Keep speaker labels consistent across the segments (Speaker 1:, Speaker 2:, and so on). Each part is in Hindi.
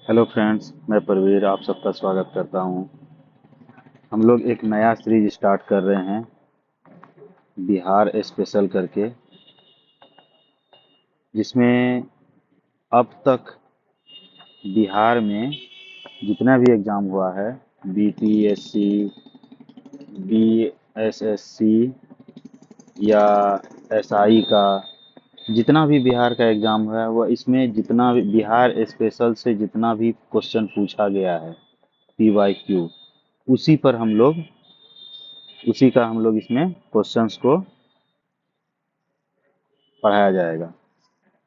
Speaker 1: हेलो फ्रेंड्स, मैं प्रवीर आप सबका स्वागत करता हूं। हम लोग एक नया सीरीज स्टार्ट कर रहे हैं बिहार स्पेशल करके, जिसमें अब तक बिहार में जितना भी एग्ज़ाम हुआ है, बीपीएससी, बीएसएससी या एसआई का, जितना भी बिहार का एग्ज़ाम हुआ है वह इसमें जितना भी बिहार स्पेशल से जितना भी क्वेश्चन पूछा गया है पीवाईक्यू, उसी पर हम लोग उसी का हम लोग इसमें क्वेश्चंस को पढ़ाया जाएगा।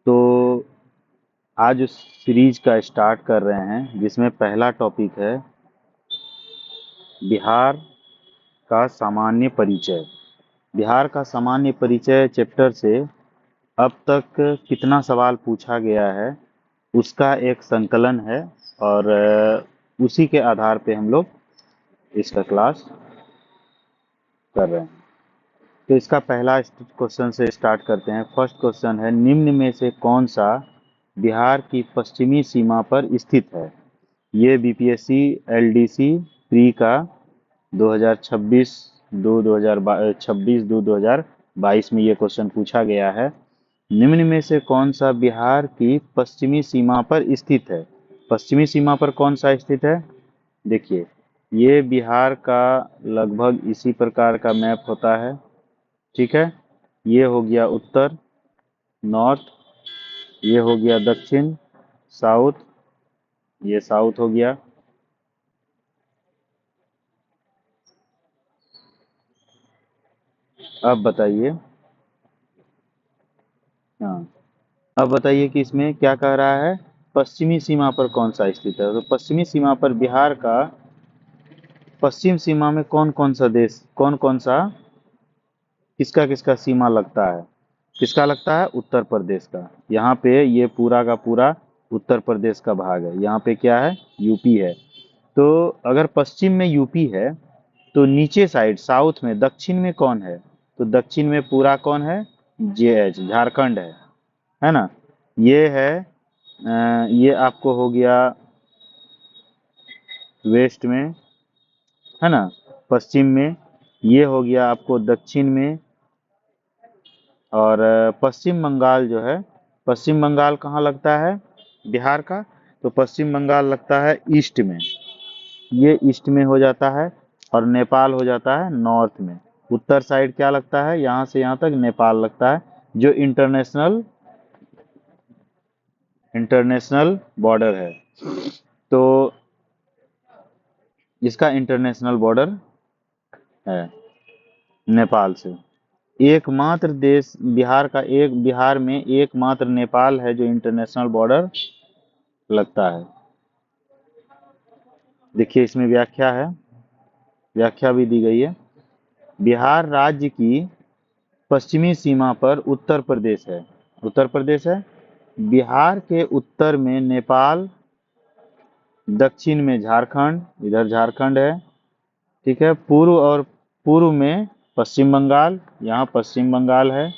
Speaker 1: तो आज उस सीरीज का स्टार्ट कर रहे हैं, जिसमें पहला टॉपिक है बिहार का सामान्य परिचय। बिहार का सामान्य परिचय चैप्टर से अब तक कितना सवाल पूछा गया है उसका एक संकलन है, और उसी के आधार पे हम लोग इसका क्लास कर रहे हैं। तो इसका पहला क्वेश्चन से स्टार्ट करते हैं। फर्स्ट क्वेश्चन है, निम्न में से कौन सा बिहार की पश्चिमी सीमा पर स्थित है? ये बीपीएससी एलडीसी प्री का 2026 दो 2026 दो 2022 में ये क्वेश्चन पूछा गया है। निम्न में से कौन सा बिहार की पश्चिमी सीमा पर स्थित है? पश्चिमी सीमा पर कौन सा स्थित है? देखिए, ये बिहार का लगभग इसी प्रकार का मैप होता है। ठीक है, ये हो गया उत्तर नॉर्थ, ये हो गया दक्षिण साउथ, ये साउथ हो गया। अब बताइए, हाँ, अब बताइए कि इसमें क्या कह रहा है, पश्चिमी सीमा पर कौन सा स्थित है? तो पश्चिमी सीमा पर बिहार का पश्चिम सीमा में कौन कौन सा देश, कौन कौन सा, किसका किसका सीमा लगता है? किसका लगता है? उत्तर प्रदेश का। यहाँ पे ये पूरा का पूरा उत्तर प्रदेश का भाग है। यहाँ पे क्या है? यूपी है। तो अगर पश्चिम में यूपी है तो नीचे साइड साउथ में दक्षिण में कौन है? तो दक्षिण में पूरा कौन है? जेएच, झारखंड है ना। ये है ये आपको हो गया वेस्ट में, है ना, पश्चिम में। ये हो गया आपको दक्षिण में। और पश्चिम बंगाल जो है, पश्चिम बंगाल कहाँ लगता है बिहार का? तो पश्चिम बंगाल लगता है ईस्ट में, ये ईस्ट में हो जाता है। और नेपाल हो जाता है नॉर्थ में। उत्तर साइड क्या लगता है? यहाँ से यहाँ तक नेपाल लगता है, जो इंटरनेशनल इंटरनेशनल बॉर्डर है। तो इसका इंटरनेशनल बॉर्डर है नेपाल से। एकमात्र देश बिहार का, एक बिहार में एकमात्र नेपाल है जो इंटरनेशनल बॉर्डर लगता है। देखिए, इसमें व्याख्या है, व्याख्या भी दी गई है। बिहार राज्य की पश्चिमी सीमा पर उत्तर प्रदेश है, उत्तर प्रदेश है। बिहार के उत्तर में नेपाल, दक्षिण में झारखंड, इधर झारखंड है। ठीक है, पूर्व और पूर्व में पश्चिम बंगाल, यहाँ पश्चिम बंगाल है।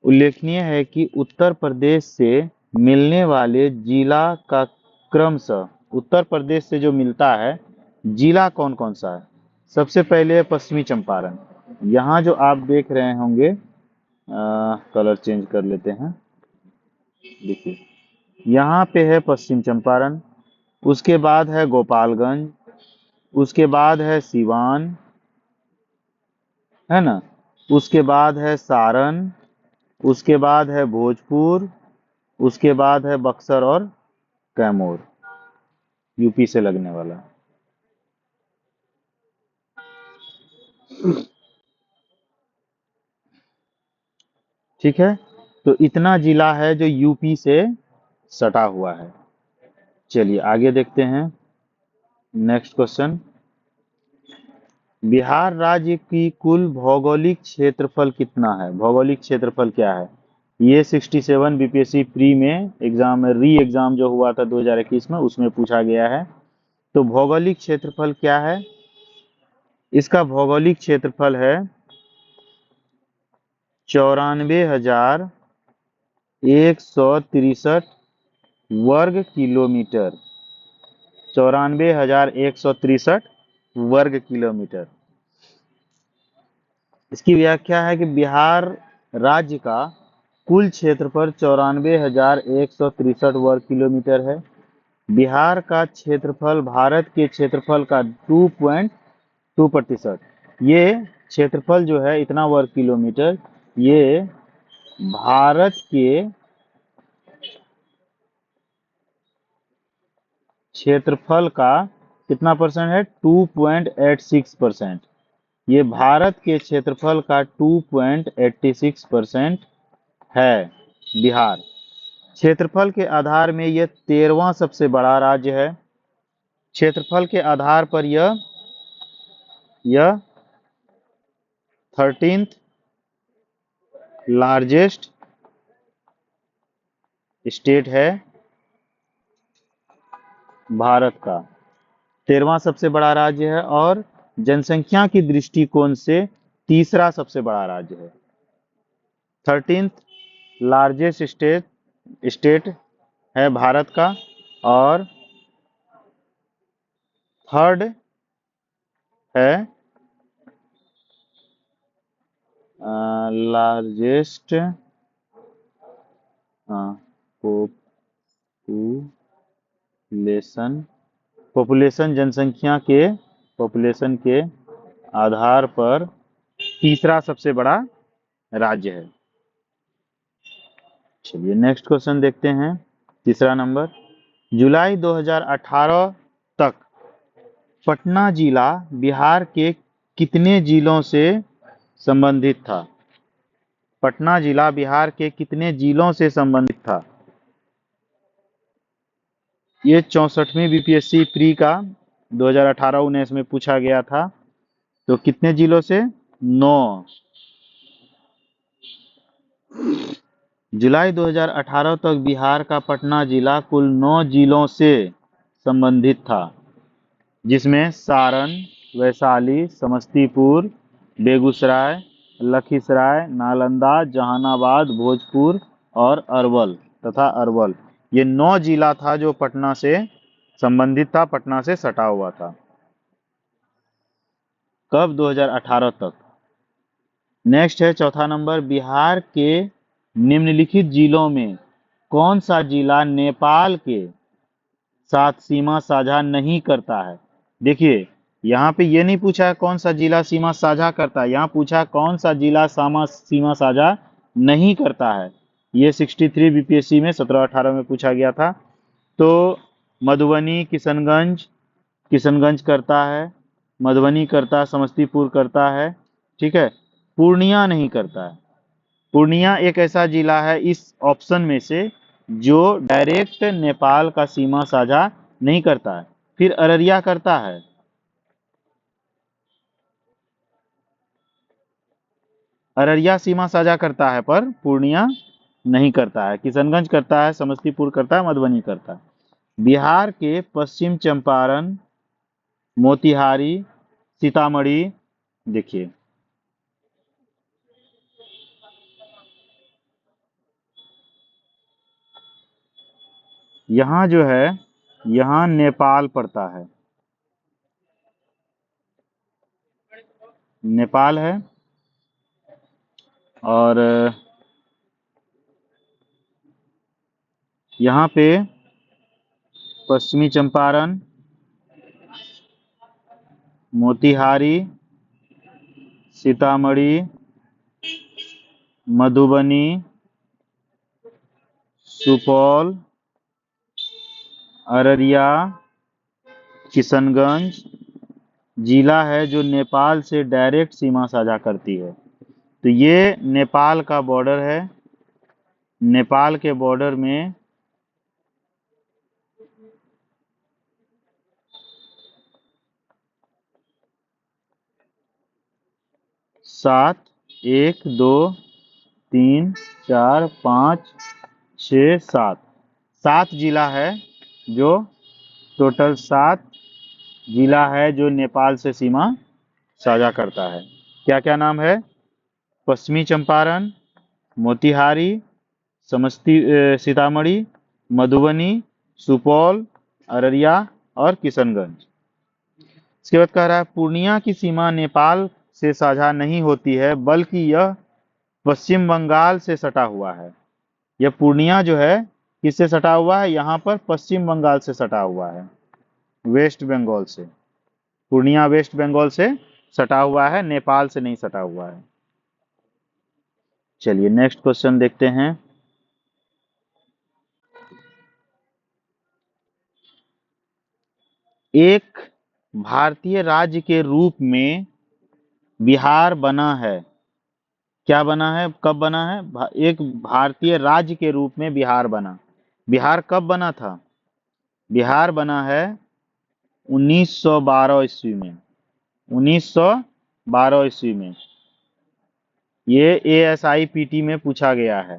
Speaker 1: उल्लेखनीय है कि उत्तर प्रदेश से मिलने वाले जिला का क्रमशः, उत्तर प्रदेश से जो मिलता है जिला कौन कौन सा है? सबसे पहले है पश्चिमी चंपारण। यहाँ जो आप देख रहे होंगे, कलर चेंज कर लेते हैं। देखिए, यहाँ पे है पश्चिम चंपारण, उसके बाद है गोपालगंज, उसके बाद है सिवान, है ना, उसके बाद है सारण, उसके बाद है भोजपुर, उसके बाद है बक्सर और कैमूर, यूपी से लगने वाला। ठीक है, तो इतना जिला है जो यूपी से सटा हुआ है। चलिए आगे देखते हैं। नेक्स्ट क्वेश्चन, बिहार राज्य की कुल भौगोलिक क्षेत्रफल कितना है? भौगोलिक क्षेत्रफल क्या है? ये 67 बीपीएससी प्री में एग्जाम, री एग्जाम जो हुआ था 2021 में, उसमें पूछा गया है। तो भौगोलिक क्षेत्रफल क्या है? इसका भौगोलिक क्षेत्रफल है 94,163 वर्ग किलोमीटर, 94,163 वर्ग किलोमीटर। इसकी व्याख्या है कि बिहार राज्य का कुल क्षेत्रफल 94,163 वर्ग किलोमीटर है। बिहार का क्षेत्रफल भारत के क्षेत्रफल का 2.2%। ये क्षेत्रफल जो है इतना वर्ग किलोमीटर, ये भारत के क्षेत्रफल का कितना परसेंट है? 2.86%। ये भारत के क्षेत्रफल का 2.86% है बिहार। क्षेत्रफल के आधार में यह 13वां सबसे बड़ा राज्य है। क्षेत्रफल के आधार पर यह 13th लार्जेस्ट स्टेट है भारत का। 13वां सबसे बड़ा राज्य है और जनसंख्या की दृष्टिकोण से तीसरा सबसे बड़ा राज्य है। 13th लार्जेस्ट स्टेट है भारत का और थर्ड है लार्जेस्ट पॉपुलेशन जनसंख्या के पॉपुलेशन के आधार पर तीसरा सबसे बड़ा राज्य है। चलिए नेक्स्ट क्वेश्चन देखते हैं। तीसरा नंबर, जुलाई 2018 तक पटना जिला बिहार के कितने जिलों से संबंधित था? पटना जिला बिहार के कितने जिलों से संबंधित था? ये 64वीं बीपीएससी प्री का 2018-19 में पूछा गया था। तो कितने जिलों से? 9। जुलाई 2018 तक बिहार का पटना जिला कुल 9 जिलों से संबंधित था, जिसमें सारण, वैशाली, समस्तीपुर, बेगूसराय, लखीसराय, नालंदा, जहानाबाद, भोजपुर और अरवल। ये 9 जिला था जो पटना से संबंधित था, पटना से सटा हुआ था। कब? 2018 तक। नेक्स्ट है चौथा नंबर, बिहार के निम्नलिखित जिलों में कौन सा जिला नेपाल के साथ सीमा साझा नहीं करता है? देखिए यहाँ पे ये नहीं पूछा कौन सा जिला सीमा साझा करता है, यहाँ पूछा कौन सा जिला सीमा साझा नहीं करता है। ये 63 बीपीएससी में 17-18 में पूछा गया था। तो मधुबनी, किशनगंज करता है, मधुबनी करता है, समस्तीपुर करता है, ठीक है। पूर्णिया नहीं करता है। पूर्णिया एक ऐसा जिला है इस ऑप्शन में से जो डायरेक्ट नेपाल का सीमा साझा नहीं करता है। फिर अररिया करता है, अररिया सीमा साझा करता है पर पूर्णिया नहीं करता है। किशनगंज करता है, समस्तीपुर करता है, मधुबनी करता है। बिहार के पश्चिम चंपारण, मोतिहारी, सीतामढ़ी, देखिए यहाँ जो है, यहाँ नेपाल पड़ता है, नेपाल है। और यहाँ पे पश्चिमी चंपारण, मोतिहारी, सीतामढ़ी, मधुबनी, सुपौल, अररिया, किशनगंज जिला है जो नेपाल से डायरेक्ट सीमा साझा करती है। तो ये नेपाल का बॉर्डर है। नेपाल के बॉर्डर में सात, 1, 2, 3, 4, 5, 6, 7 जिला है, जो टोटल 7 जिला है जो नेपाल से सीमा साझा करता है। क्या क्या नाम है? पश्चिमी चंपारण, मोतिहारी, सीतामढ़ी, मधुबनी, सुपौल, अररिया और किशनगंज। इसके बाद कह रहा है पूर्णिया की सीमा नेपाल से साझा नहीं होती है बल्कि यह पश्चिम बंगाल से सटा हुआ है। यह पूर्णिया जो है किससे सटा हुआ है? यहाँ पर पश्चिम बंगाल से सटा हुआ है, वेस्ट बंगाल से। पूर्णिया वेस्ट बंगाल से सटा हुआ है, नेपाल से नहीं सटा हुआ है। चलिए नेक्स्ट क्वेश्चन देखते हैं। एक भारतीय राज्य के रूप में बिहार बना है। क्या बना है? कब बना है? एक भारतीय राज्य के रूप में बिहार बना। बिहार कब बना था? बिहार बना है 1912 ईस्वी में। 1912 ईस्वी में ये ASIPT में पूछा गया है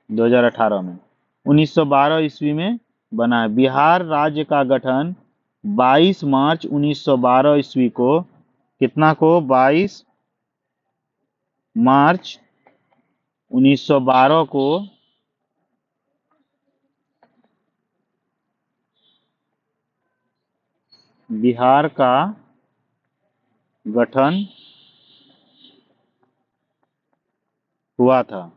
Speaker 1: 2018 में। 1912 ईस्वी में बना है। बिहार राज्य का गठन 22 मार्च 1912 ईस्वी को, कितना को? 22 मार्च 1912 को बिहार का गठन हुआ था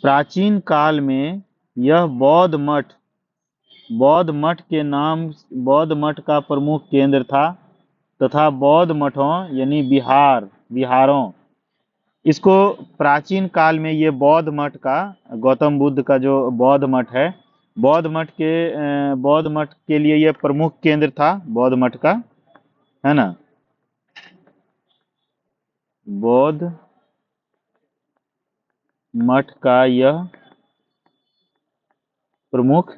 Speaker 1: प्राचीन काल में यह बौद्ध मठ के नाम, बौद्ध मठ का प्रमुख केंद्र था तथा बौद्ध मठों यानी विहारों, इसको प्राचीन काल में ये बौद्ध मठ का, गौतम बुद्ध का जो बौद्ध मठ है, बौद्ध मठ के लिए यह प्रमुख केंद्र था बौद्ध मठ का, है ना। बौद्ध मठ का यह प्रमुख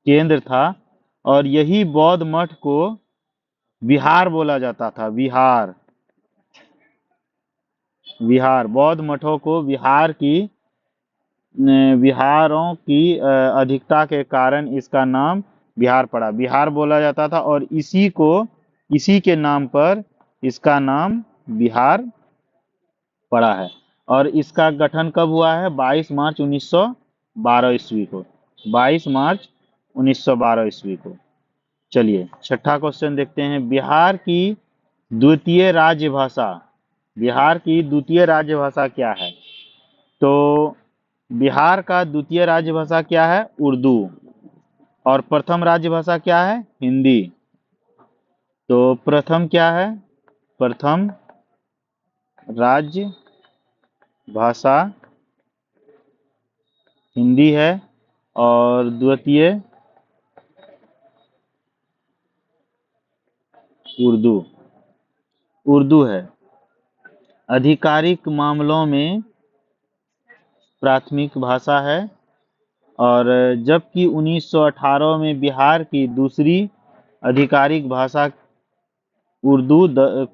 Speaker 1: केंद्र था और यही बौद्ध मठ को विहार बोला जाता था। विहार बौद्ध मठों को विहारों की अधिकता के कारण इसका नाम बिहार पड़ा, बिहार बोला जाता था और इसी के नाम पर इसका नाम बिहार पड़ा है। और इसका गठन कब हुआ है? 22 मार्च 1912 ईस्वी को। 22 मार्च 1912 ईस्वी को। चलिए छठा क्वेश्चन देखते हैं। बिहार की द्वितीय राजभाषा क्या है? तो बिहार का द्वितीय राजभाषा क्या है? उर्दू। और प्रथम राजभाषा क्या है? हिंदी। तो प्रथम क्या है? प्रथम राजभाषा हिंदी है और द्वितीय उर्दू है। आधिकारिक मामलों में प्राथमिक भाषा है और जबकि 1918 में बिहार की दूसरी आधिकारिक भाषा उर्दू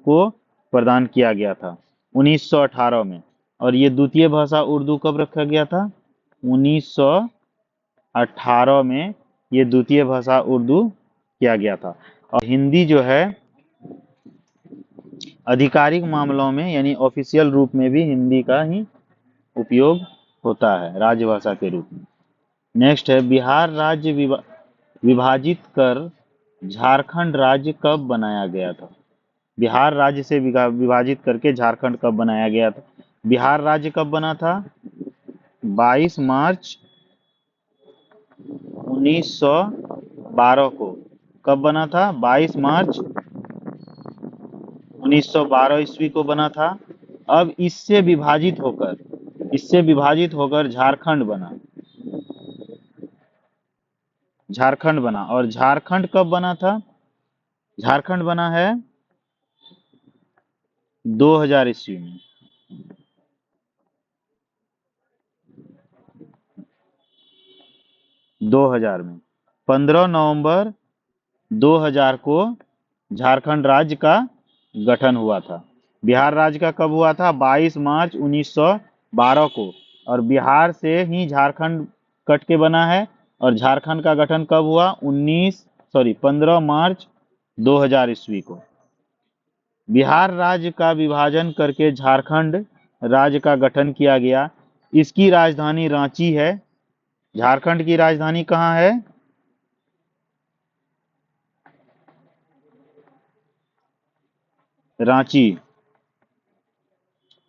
Speaker 1: को प्रदान किया गया था 1918 में। और ये द्वितीय भाषा उर्दू कब रखा गया था? 1918 में ये द्वितीय भाषा उर्दू किया गया था। और हिंदी जो है आधिकारिक मामलों में यानी ऑफिशियल रूप में भी हिंदी का ही उपयोग होता है राजभाषा के रूप में। नेक्स्ट है बिहार राज्य विभाजित कर झारखंड राज्य कब बनाया गया था? बिहार राज्य से विभाजित करके झारखंड कब बनाया गया था? बिहार राज्य कब बना था? 22 मार्च 1912 को। कब बना था? 22 मार्च 1912 ईस्वी को बना था। अब इससे विभाजित होकर झारखंड बना। और झारखंड कब बना था? झारखंड बना है 2000 ईस्वी में। 2000 में 15 नवंबर 2000 को झारखंड राज्य का गठन हुआ था। बिहार राज्य का कब हुआ था? 22 मार्च 1912 को। और बिहार से ही झारखंड कट के बना है। और झारखंड का गठन कब हुआ? 15 मार्च 2000 ईस्वी को। बिहार राज्य का विभाजन करके झारखंड राज्य का गठन किया गया। इसकी राजधानी रांची है। झारखंड की राजधानी कहाँ है? रांची।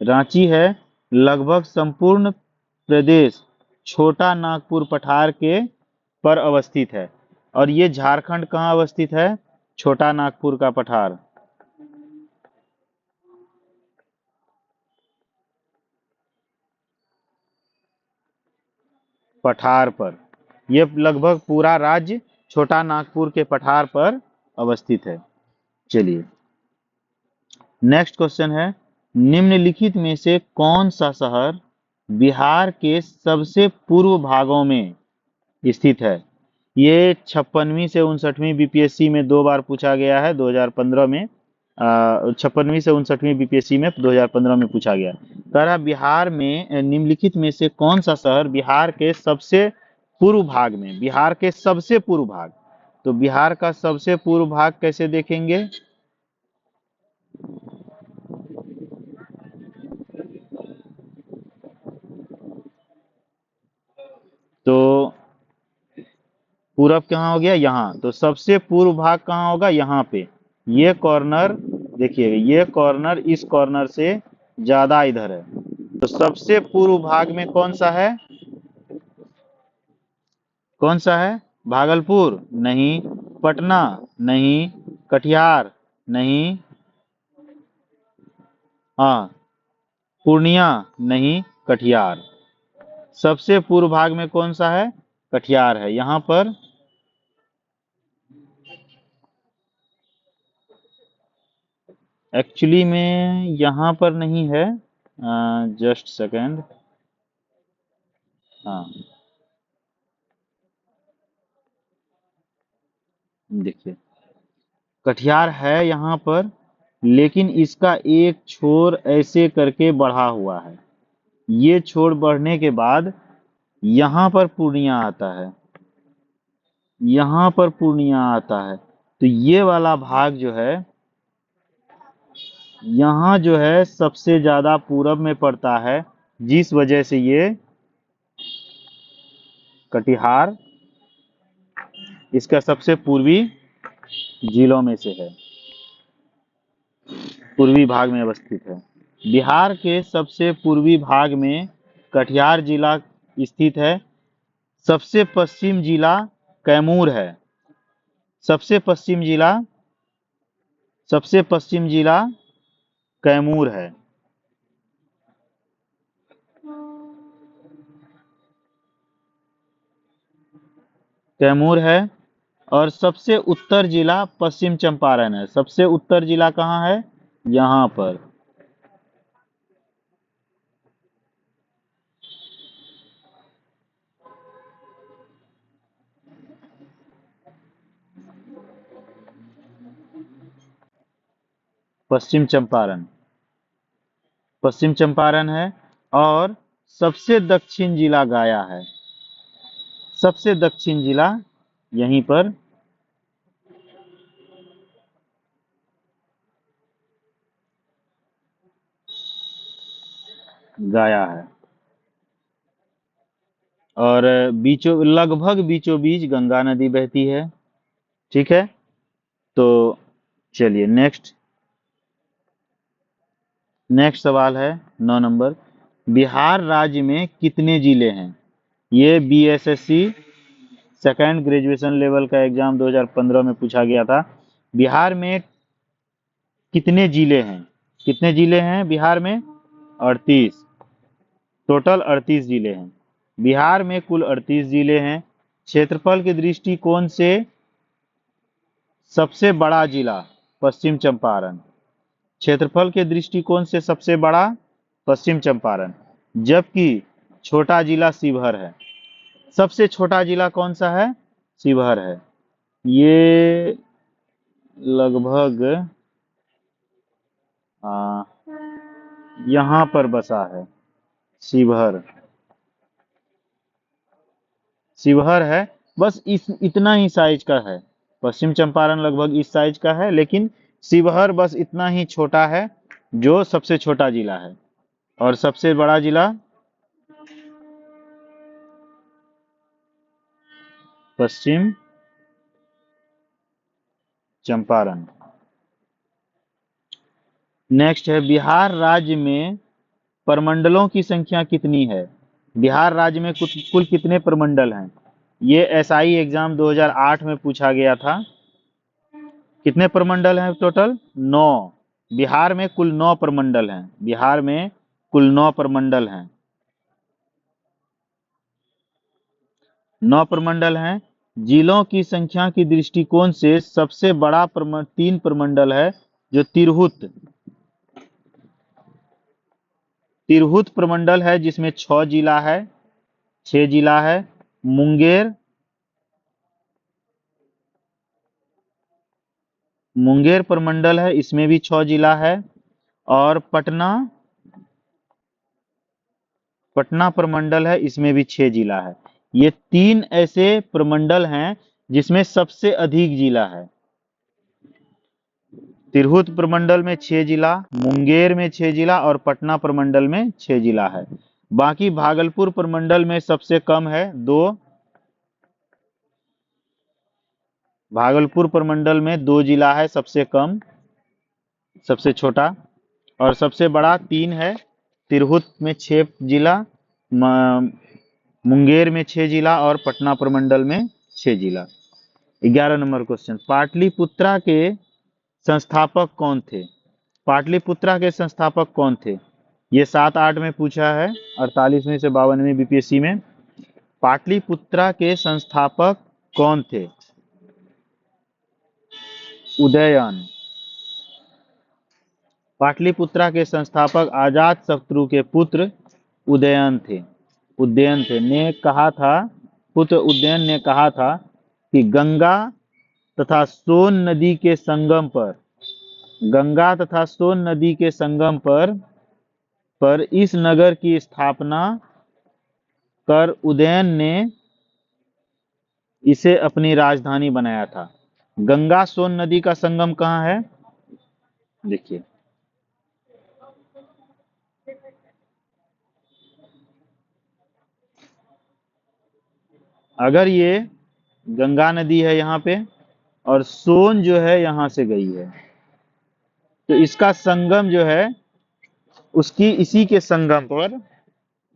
Speaker 1: रांची है। लगभग संपूर्ण प्रदेश छोटा नागपुर पठार के पर अवस्थित है। और ये झारखंड कहाँ अवस्थित है? छोटा नागपुर का पठार। पठार पर। ये लगभग पूरा राज्य छोटा नागपुर के पठार पर अवस्थित है। चलिए, नेक्स्ट क्वेश्चन है, निम्नलिखित में से कौन सा शहर बिहार के सबसे पूर्व भागों में स्थित है? ये 56वीं से 59वीं बीपीएससी में 2 बार पूछा गया है। 2015 में 56वीं से 59वीं बीपीएससी में 2015 में पूछा गया। कह रहा बिहार में निम्नलिखित में से कौन सा शहर बिहार के सबसे पूर्व भाग में, बिहार के सबसे पूर्व भाग। तो बिहार का सबसे पूर्व भाग कैसे देखेंगे? तो पूरब कहाँ हो गया? यहाँ। तो सबसे पूर्व भाग कहाँ होगा? यहाँ पे। ये कॉर्नर देखिए, ये कॉर्नर इस कॉर्नर से ज्यादा इधर है। तो सबसे पूर्व भाग में कौन सा है? कौन सा है? भागलपुर नहीं, पटना नहीं, कटिहार नहीं, हाँ, पूर्णिया नहीं, कटिहार। सबसे पूर्व भाग में कौन सा है? कटिहार है। यहाँ पर एक्चुअली में यहाँ पर नहीं है। Just second. हाँ, देखिए, कटिहार है यहाँ पर, लेकिन इसका एक छोर ऐसे करके बढ़ा हुआ है। ये छोर बढ़ने के बाद यहाँ पर पूर्णिया आता है, यहाँ पर पूर्णिया आता है। तो ये वाला भाग जो है, यहाँ जो है सबसे ज्यादा पूरब में पड़ता है, जिस वजह से ये कटिहार इसका सबसे पूर्वी जिलों में से है, पूर्वी भाग में अवस्थित है। बिहार के सबसे पूर्वी भाग में कटिहार जिला स्थित है। सबसे पश्चिम जिला कैमूर है। सबसे पश्चिम जिला, सबसे पश्चिम जिला कैमूर है। कैमूर है। और सबसे उत्तर जिला पश्चिम चंपारण है। सबसे उत्तर जिला कहाँ है? यहाँ पर। पश्चिम चंपारण, पश्चिम चंपारण है। और सबसे दक्षिण जिला गया है। सबसे दक्षिण जिला यहीं पर गया है। और लगभग बीचों बीच गंगा नदी बहती है। ठीक है। तो चलिए, नेक्स्ट नेक्स्ट सवाल है 9 नंबर। बिहार राज्य में कितने जिले हैं? ये बीएसएससी सेकेंड ग्रेजुएशन लेवल का एग्जाम 2015 में पूछा गया था। बिहार में कितने जिले हैं? कितने जिले हैं बिहार में? 38। टोटल 38 जिले हैं। बिहार में कुल 38 जिले हैं। क्षेत्रफल के दृष्टिकोण से सबसे बड़ा जिला पश्चिम चंपारण। क्षेत्रफल के दृष्टिकोण से सबसे बड़ा पश्चिम चंपारण, जबकि छोटा जिला शिवहर है। सबसे छोटा जिला कौन सा है? शिवहर है। ये लगभग आ, यहाँ पर बसा है शिवहर। शिवहर है। बस इस इतना ही साइज का है। पश्चिम चंपारण लगभग इस साइज का है, लेकिन शिवहर बस इतना ही छोटा है, जो सबसे छोटा जिला है। और सबसे बड़ा जिला पश्चिम चंपारण। नेक्स्ट है, बिहार राज्य में प्रमंडलों की संख्या कितनी है? बिहार राज्य में कुल कितने प्रमंडल हैं? ये एसआई एग्जाम 2008 में पूछा गया था। कितने प्रमंडल हैं टोटल? 9। बिहार में कुल 9 प्रमंडल हैं। बिहार में कुल 9 प्रमंडल हैं। 9 प्रमंडल हैं। जिलों की संख्या की दृष्टिकोण से सबसे बड़ा 3 प्रमंडल है जो तिरहुत प्रमंडल है, जिसमें 6 जिला है। 6 जिला है। मुंगेर प्रमंडल है, इसमें भी 6 जिला है। और पटना प्रमंडल है, इसमें भी 6 जिला है। ये 3 ऐसे प्रमंडल हैं जिसमें सबसे अधिक जिला है। तिरहुत प्रमंडल में 6 जिला, मुंगेर में 6 जिला और पटना प्रमंडल में 6 जिला है। बाकी भागलपुर प्रमंडल में सबसे कम है, 2। भागलपुर प्रमंडल में 2 जिला है, सबसे कम, सबसे छोटा। और सबसे बड़ा 3 है। तिरहुत में 6 जिला, मुंगेर में 6 जिला और पटना प्रमंडल में 6 जिला। 11 नंबर क्वेश्चन, पाटलिपुत्रा के संस्थापक कौन थे? पाटलिपुत्रा के संस्थापक कौन थे? ये 7-8 में पूछा है, 48वें से 52वें बीपीएससी में। पाटलिपुत्रा के संस्थापक कौन थे? उदयन। पाटलिपुत्रा के संस्थापक अजातशत्रु के पुत्र उदयन थे। ने कहा था, पुत्र उदयन ने कहा था कि गंगा तथा सोन नदी के संगम पर इस नगर की स्थापना कर उदयन ने इसे अपनी राजधानी बनाया था। गंगा सोन नदी का संगम कहाँ है? देखिए, अगर ये गंगा नदी है यहाँ पे और सोन जो है यहाँ से गई है, तो इसका संगम जो है उसकी इसी के संगम पर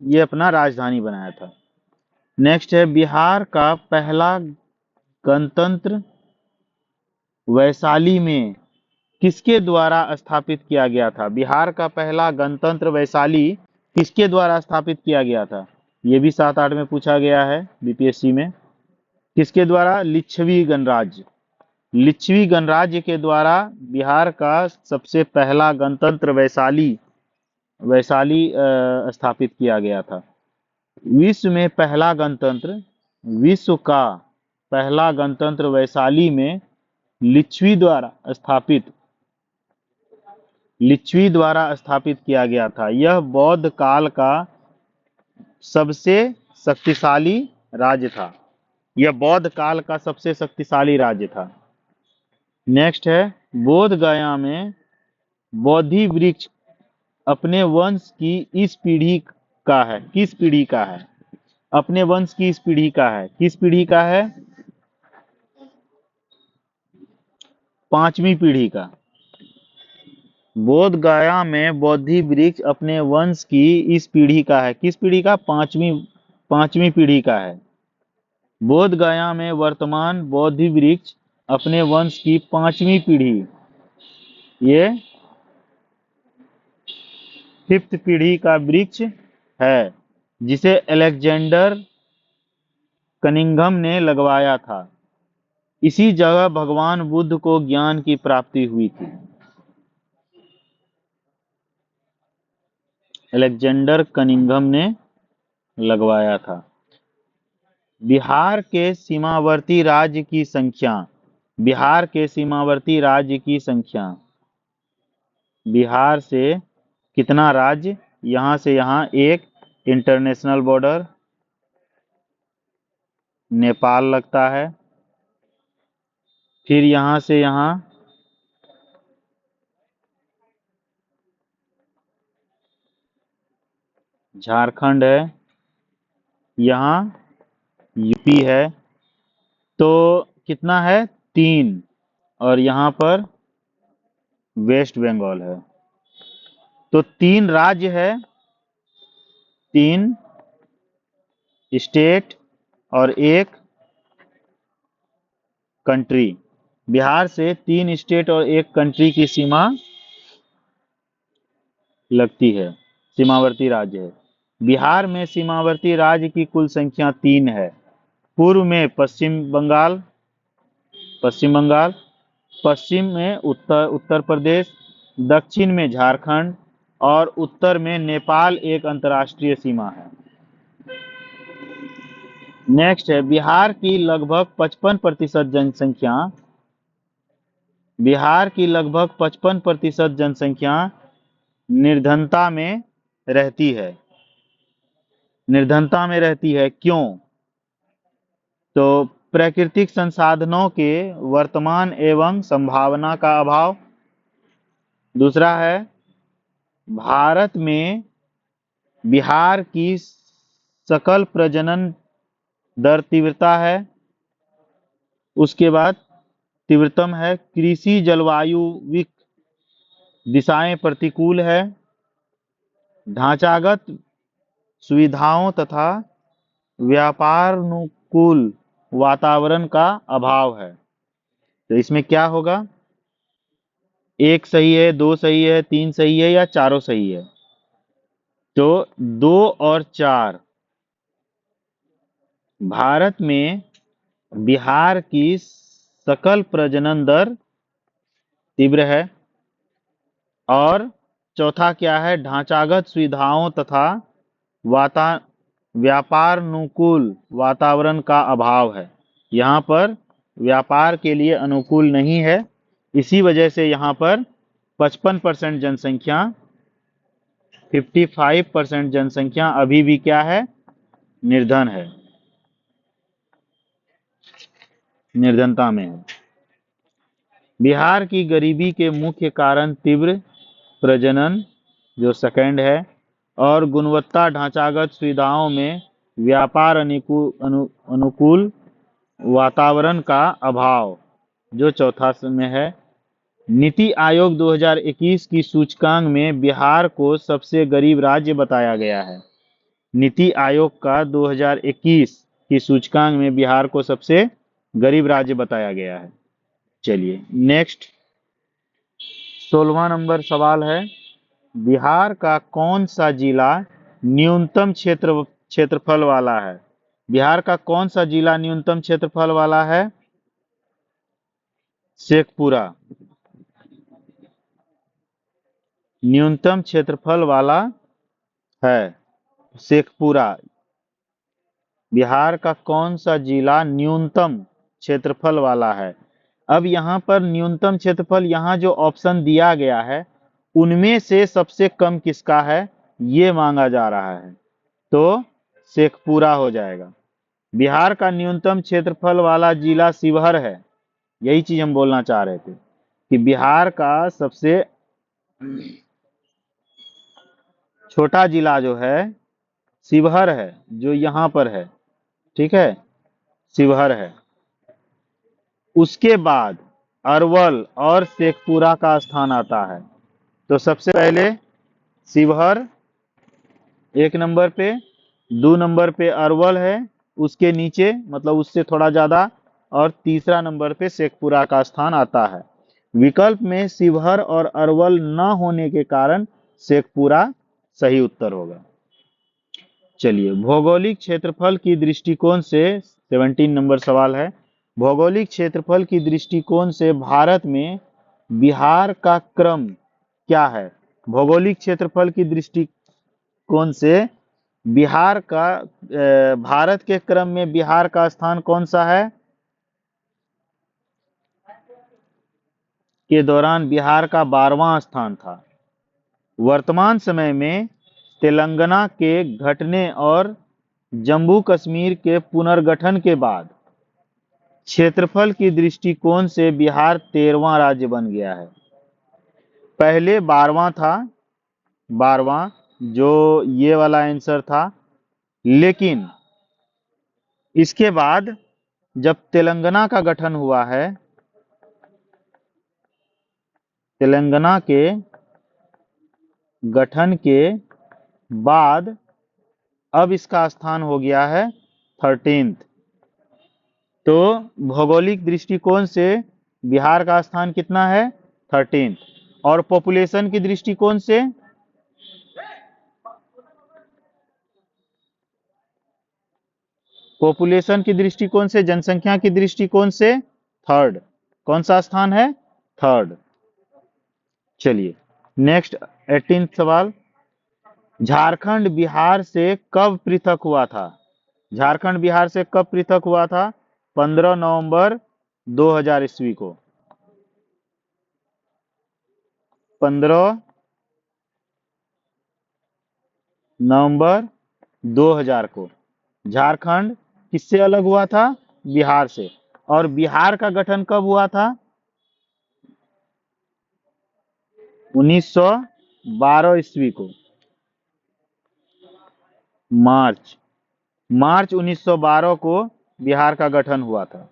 Speaker 1: ये अपना राजधानी बनाया था। नेक्स्ट है, बिहार का पहला गणतंत्र वैशाली में किसके द्वारा स्थापित किया गया था? बिहार का पहला गणतंत्र वैशाली किसके द्वारा स्थापित किया गया था? ये भी 7-8 में पूछा गया है बीपीएससी में। किसके द्वारा? लिच्छवी गणराज्य के द्वारा बिहार का सबसे पहला गणतंत्र वैशाली स्थापित किया गया था। विश्व का पहला गणतंत्र वैशाली में लिच्छवी द्वारा स्थापित किया गया था। यह बौद्ध काल का सबसे शक्तिशाली राज्य था। नेक्स्ट है, बोध गया में बोधि वृक्ष अपने वंश की इस पीढ़ी का है। किस पीढ़ी का है? अपने वंश की इस पीढ़ी का है। किस पीढ़ी का है? 5वीं पीढ़ी का। बोध गया में बोधि वृक्ष अपने वंश की इस पीढ़ी का है। किस पीढ़ी का? 5वीं पीढ़ी का है। बोध गया में वर्तमान बोधि वृक्ष अपने वंश की 5वीं पीढ़ी, ये 5th पीढ़ी का वृक्ष है, जिसे अलेक्जेंडर कनिंघम ने लगवाया था। इसी जगह भगवान बुद्ध को ज्ञान की प्राप्ति हुई थी। अलेक्जेंडर कनिंघम ने लगवाया था। बिहार के सीमावर्ती राज्य की संख्या। बिहार से कितना राज्य? यहां से यहां एक इंटरनेशनल बॉर्डर नेपाल लगता है। फिर यहां से यहां झारखंड है। यहाँ यूपी है। तो कितना है 3, और यहाँ पर वेस्ट बंगाल है। तो 3 राज्य है, 3 स्टेट और 1 कंट्री। बिहार से 3 स्टेट और 1 कंट्री की सीमा लगती है, सीमावर्ती राज्य है। बिहार में सीमावर्ती राज्य की कुल संख्या 3 है। पूर्व में पश्चिम बंगाल, पश्चिम में उत्तर प्रदेश, दक्षिण में झारखंड और उत्तर में नेपाल एक अंतर्राष्ट्रीय सीमा है। नेक्स्ट है बिहार की लगभग 55% जनसंख्या, बिहार की लगभग 55% जनसंख्या निर्धनता में रहती है। निर्धनता में रहती है क्यों? तो प्राकृतिक संसाधनों के वर्तमान एवं संभावना का अभाव। दूसरा है भारत में बिहार की सकल प्रजनन दर तीव्रता है। उसके बाद तीव्रतम है कृषि जलवायु दिशाएं प्रतिकूल है। ढांचागत सुविधाओं तथा व्यापारानुकूल वातावरण का अभाव है। तो इसमें क्या होगा? 1 सही है, 2 सही है, 3 सही है या चारों सही है? तो 2 और 4। भारत में बिहार की सकल प्रजनन दर तीव्र है। और चौथा क्या है? ढांचागत सुविधाओं तथा व्यापारानुकूल वातावरण का अभाव है। यहाँ पर व्यापार के लिए अनुकूल नहीं है, इसी वजह से यहाँ पर 55% जनसंख्या 55% जनसंख्या अभी भी क्या है? निर्धन है, निर्धनता में है। बिहार की गरीबी के मुख्य कारण तीव्र प्रजनन जो सेकंड है, और गुणवत्ता ढांचागत सुविधाओं में व्यापार अनुकूल वातावरण का अभाव जो चौथा में है। नीति आयोग 2021 की सूचकांक में बिहार को सबसे गरीब राज्य बताया गया है। नीति आयोग का 2021 की सूचकांक में बिहार को सबसे गरीब राज्य बताया गया है। चलिए नेक्स्ट 16वां नंबर सवाल है, बिहार का कौन सा जिला न्यूनतम क्षेत्रफल वाला है? बिहार का कौन सा जिला न्यूनतम क्षेत्रफल वाला है? शेखपुरा न्यूनतम क्षेत्रफल वाला है। शेखपुरा बिहार का कौन सा जिला न्यूनतम क्षेत्रफल वाला है? अब यहाँ पर न्यूनतम क्षेत्रफल, यहाँ जो ऑप्शन दिया गया है उनमें से सबसे कम किसका है ये मांगा जा रहा है, तो शेखपुरा हो जाएगा। बिहार का न्यूनतम क्षेत्रफल वाला जिला शिवहर है। यही चीज हम बोलना चाह रहे थे कि बिहार का सबसे छोटा जिला जो है शिवहर है, जो यहाँ पर है, ठीक है, शिवहर है। उसके बाद अरवल और शेखपुरा का स्थान आता है। तो सबसे पहले शिवहर 1 नंबर पे, 2 नंबर पे अरवल है, उसके नीचे मतलब उससे थोड़ा ज्यादा, और तीसरा नंबर पे शेखपुरा का स्थान आता है। विकल्प में शिवहर और अरवल न होने के कारण शेखपुरा सही उत्तर होगा। चलिए भौगोलिक क्षेत्रफल की दृष्टिकोण से 17 नंबर सवाल है, भौगोलिक क्षेत्रफल की दृष्टिकोण से भारत में बिहार का क्रम क्या है? भौगोलिक क्षेत्रफल की दृष्टिकोण से बिहार का भारत के क्रम में बिहार का स्थान कौन सा है? के दौरान बिहार का 12वां स्थान था। वर्तमान समय में तेलंगाना के घटने और जम्मू कश्मीर के पुनर्गठन के बाद क्षेत्रफल की दृष्टिकोण से बिहार 13वां राज्य बन गया है। पहले 12वां था, 12वां जो ये वाला आंसर था, लेकिन इसके बाद जब तेलंगाना का गठन हुआ है, तेलंगाना के गठन के बाद अब इसका स्थान हो गया है 13th। तो भौगोलिक दृष्टिकोण से बिहार का स्थान कितना है? 13th। और पॉपुलेशन की दृष्टिकोण से जनसंख्या की दृष्टिकोण से थर्ड। कौन सा स्थान है? थर्ड। चलिए नेक्स्ट 18th सवाल। झारखंड बिहार से कब पृथक हुआ था? झारखंड बिहार से कब पृथक हुआ था? 15 नवंबर 2000 ईस्वी को। 15 नवंबर 2000 को झारखंड किससे अलग हुआ था? बिहार से। और बिहार का गठन कब हुआ था? 1912 ईस्वी को। मार्च 1912 को बिहार का गठन हुआ था।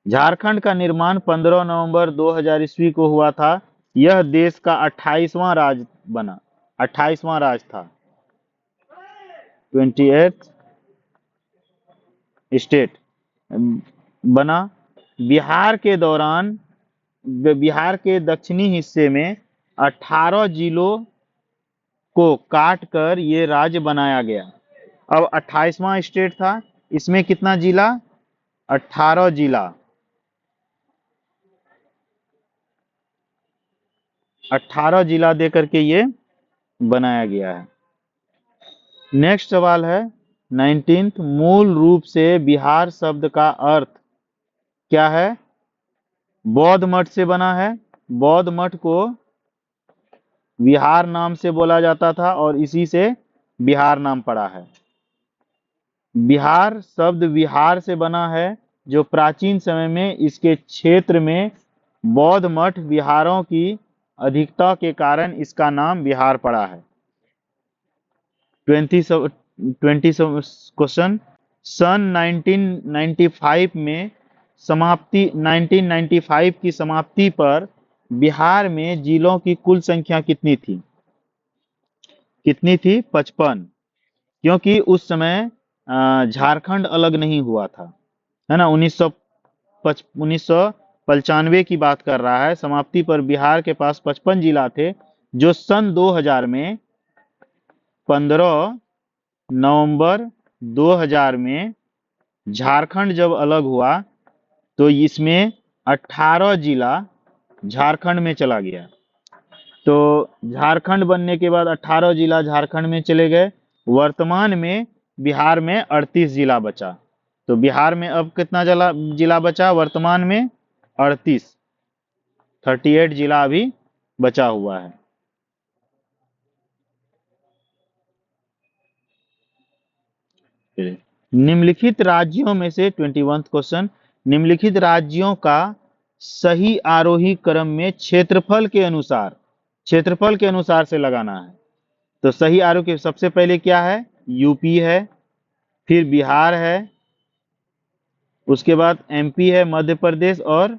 Speaker 1: झारखंड का निर्माण 15 नवंबर 2000 ईस्वी को हुआ था। यह देश का 28वां राज्य बना। 28वां राज्य था, 28th स्टेट बना। बिहार के दौरान बिहार के दक्षिणी हिस्से में 18 जिलों को काटकर ये राज्य बनाया गया। अब 28वां स्टेट था, इसमें कितना जिला? 18 जिला। 18 जिला देकर के ये बनाया गया है। नेक्स्ट सवाल है 19th। मूल रूप से बिहार शब्द का अर्थ क्या है? बौद्ध मठ से बना है। बौद्ध मठ को विहार नाम से बोला जाता था और इसी से बिहार नाम पड़ा है। बिहार शब्द विहार से बना है, जो प्राचीन समय में इसके क्षेत्र में बौद्ध मठ विहारों की अधिकता के कारण इसका नाम बिहार पड़ा है। 20 क्वेश्चन। सन 1995 में 1995 की समाप्ति पर बिहार में जिलों की कुल संख्या कितनी थी? 55। क्योंकि उस समय झारखंड अलग नहीं हुआ था, है ना। 1995 की बात कर रहा है। समाप्ति पर बिहार के पास 55 जिला थे, जो सन 2000 में 15 नवंबर 2000 में झारखंड जब अलग हुआ तो इसमें 18 जिला झारखंड में चला गया। तो झारखंड बनने के बाद 18 जिला झारखंड में चले गए। वर्तमान में बिहार में 38 जिला बचा। तो बिहार में अब कितना जिला बचा वर्तमान में? 38 जिला अभी बचा हुआ है। निम्नलिखित राज्यों में से 21 क्वेश्चन। निम्नलिखित राज्यों का सही आरोही क्रम में क्षेत्रफल के अनुसार से लगाना है। तो सही आरोही सबसे पहले क्या है? यूपी है, फिर बिहार है, उसके बाद एमपी है, मध्य प्रदेश और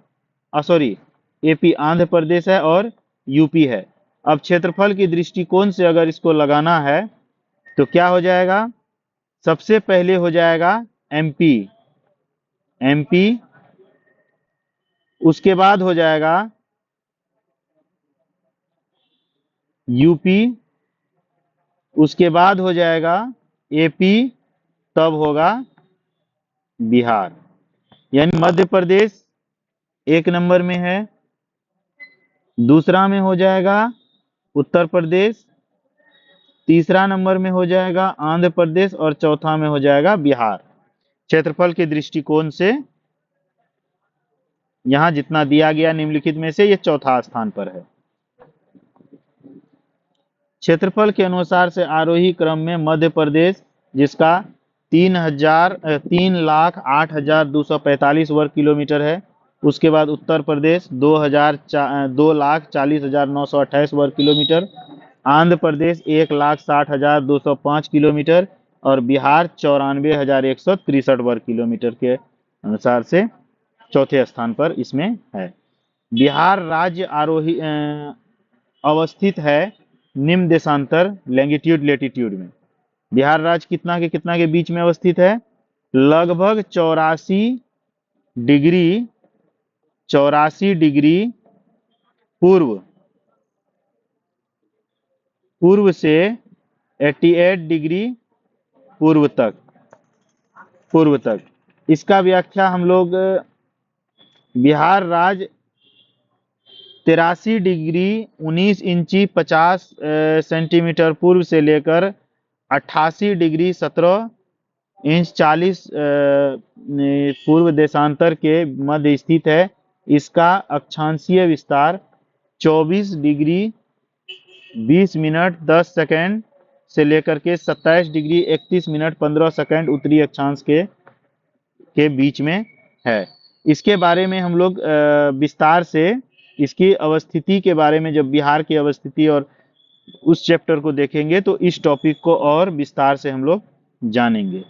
Speaker 1: एपी आंध्र प्रदेश है और यूपी है। अब क्षेत्रफल की दृष्टिकोण से अगर इसको लगाना है तो क्या हो जाएगा? सबसे पहले हो जाएगा एमपी, उसके बाद हो जाएगा यूपी, उसके बाद हो जाएगा एपी, तब होगा बिहार। यानी मध्य प्रदेश 1 नंबर में है, दूसरा में हो जाएगा उत्तर प्रदेश, तीसरा नंबर में हो जाएगा आंध्र प्रदेश और चौथा में हो जाएगा बिहार। क्षेत्रफल के दृष्टिकोण से यहां जितना दिया गया निम्नलिखित में से ये चौथा स्थान पर है। क्षेत्रफल के अनुसार से आरोही क्रम में मध्य प्रदेश, जिसका 3,08,245 वर्ग किलोमीटर है। उसके बाद उत्तर प्रदेश 2,40,928 वर्ग किलोमीटर। आंध्र प्रदेश 1,60,205 किलोमीटर। और बिहार 94,163 वर्ग किलोमीटर के अनुसार से चौथे स्थान पर इसमें है। बिहार राज्य अवस्थित है निम्न देशांतर लैंगिट्यूड लेटीट्यूड में। बिहार राज्य कितना के बीच में अवस्थित है? लगभग 84 डिग्री पूर्व से 88 डिग्री पूर्व तक। इसका व्याख्या हम लोग बिहार राज्य 83 डिग्री 19 इंची 50 सेंटीमीटर पूर्व से लेकर 88 डिग्री 17 इंच 40 पूर्व देशांतर के मध्य स्थित है। इसका अक्षांशीय विस्तार 24 डिग्री 20 मिनट 10 सेकंड से लेकर के 27 डिग्री 31 मिनट 15 सेकंड उत्तरी अक्षांश के बीच में है। इसके बारे में हम लोग विस्तार से इसकी अवस्थिति के बारे में, जब बिहार की अवस्थिति और उस चैप्टर को देखेंगे तो इस टॉपिक को और विस्तार से हम लोग जानेंगे।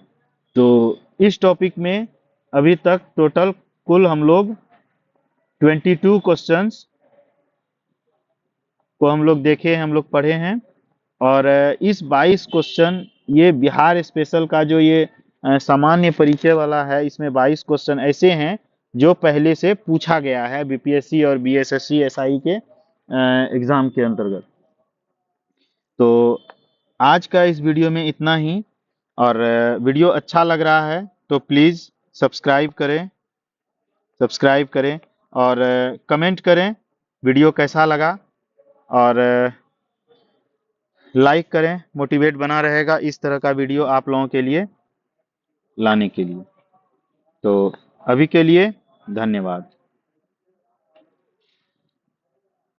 Speaker 1: तो इस टॉपिक में अभी तक टोटल कुल हम लोग 22 क्वेश्चंस को हम लोग देखे, हम लोग पढ़े हैं। और इस 22 क्वेश्चन, ये बिहार स्पेशल का जो ये सामान्य परिचय वाला है, इसमें 22 क्वेश्चन ऐसे हैं जो पहले से पूछा गया है बीपीएससी और बीएसएससी एसआई के एग्जाम के अंतर्गत। तो आज का इस वीडियो में इतना ही, और वीडियो अच्छा लग रहा है तो प्लीज़ सब्सक्राइब करें और कमेंट करें वीडियो कैसा लगा, और लाइक करें, मोटिवेट बना रहेगा इस तरह का वीडियो आप लोगों के लिए लाने के लिए। तो अभी के लिए धन्यवाद।